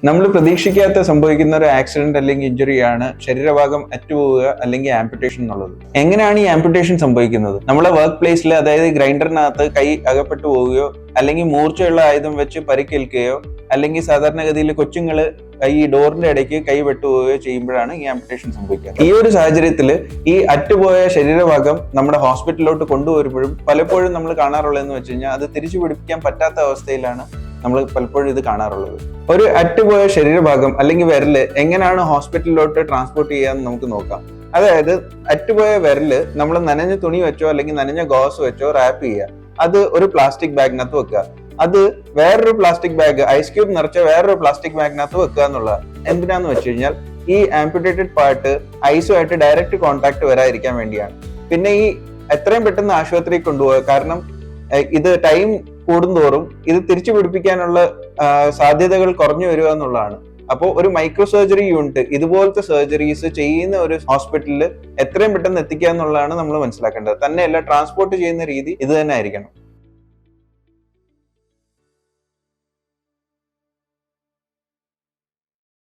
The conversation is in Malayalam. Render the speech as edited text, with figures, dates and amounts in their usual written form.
നമ്മൾ പ്രതീക്ഷിക്കാത്ത സംഭവിക്കുന്ന ഒരു ആക്സിഡന്റ് അല്ലെങ്കിൽ ഇഞ്ചുറിയാണ് ശരീരഭാഗം അറ്റുപോവുക അല്ലെങ്കിൽ ആംപുട്ടേഷൻ എന്നുള്ളത്. എങ്ങനെയാണ് ഈ ആംപുട്ടേഷൻ സംഭവിക്കുന്നത്? നമ്മളെ വർക്ക് പ്ലേസിൽ, അതായത് ഗ്രൈൻഡറിനകത്ത് കൈ അകപ്പെട്ടു പോവുകയോ അല്ലെങ്കിൽ മൂർച്ചയുള്ള ആയുധം വെച്ച് പരിക്കേൽക്കുകയോ അല്ലെങ്കിൽ സാധാരണഗതിയിൽ കൊച്ചുങ്ങള് ഈ ഡോറിന്റെ ഇടയ്ക്ക് കൈ വെട്ടുപോവുകയോ ചെയ്യുമ്പോഴാണ് ഈ ആംപുട്ടേഷൻ സംഭവിക്കുക. ഈ ഒരു സാഹചര്യത്തിൽ ഈ അറ്റുപോയ ശരീരഭാഗം നമ്മുടെ ഹോസ്പിറ്റലിലോട്ട് കൊണ്ടുവരുമ്പോഴും പലപ്പോഴും നമ്മൾ കാണാറുള്ളതെന്ന് വെച്ച് കഴിഞ്ഞാൽ അത് തിരിച്ചു പിടിപ്പിക്കാൻ പറ്റാത്ത അവസ്ഥയിലാണ് നമ്മൾ പലപ്പോഴും ഇത് കാണാറുള്ളത്. ഒരു അറ്റുപോയ ശരീരഭാഗം അല്ലെങ്കിൽ വിരല് എങ്ങനെയാണ് ഹോസ്പിറ്റലിലോട്ട് ട്രാൻസ്പോർട്ട് ചെയ്യാന്ന് നമുക്ക് നോക്കാം. അതായത് അറ്റുപോയ വിരല് നമ്മൾ നനഞ്ഞ തുണി വെച്ചോ അല്ലെങ്കിൽ നനഞ്ഞ ഗോസ് വെച്ചോ റാപ്പ് ചെയ്യുക. അത് ഒരു പ്ലാസ്റ്റിക് ബാഗിനകത്ത് വെക്കുക. അത് വേറൊരു പ്ലാസ്റ്റിക് ബാഗ്, ഐസ് ക്യൂബ് നിറച്ച വേറൊരു പ്ലാസ്റ്റിക് ബാഗിനകത്ത് വെക്കുക എന്നുള്ളത് എന്തിനാന്ന് വെച്ച് കഴിഞ്ഞാൽ ഈ ആംപുട്ടേറ്റഡ് പാർട്ട് ഐസുമായിട്ട് ഡയറക്റ്റ് കോൺടാക്ട് വരാതിരിക്കാൻ വേണ്ടിയാണ്. പിന്നെ ഈ എത്രയും പെട്ടെന്ന് ആശുപത്രിയിൽ കൊണ്ടുപോകുക. കാരണം ഇത് ടൈം കൂടുന്തോറും ഇത് തിരിച്ചു പിടിപ്പിക്കാനുള്ള സാധ്യതകൾ കുറഞ്ഞു വരിക എന്നുള്ളതാണ്. അപ്പോൾ ഒരു മൈക്രോ സർജറി യൂണിറ്റ് ഇതുപോലത്തെ സർജറീസ് ചെയ്യുന്ന ഒരു ഹോസ്പിറ്റലിൽ എത്രയും പെട്ടെന്ന് എത്തിക്കുക എന്നുള്ളതാണ് നമ്മൾ മനസ്സിലാക്കേണ്ടത്. തന്നെയല്ല, ട്രാൻസ്പോർട്ട് ചെയ്യുന്ന രീതി ഇത് തന്നെ ആയിരിക്കണം.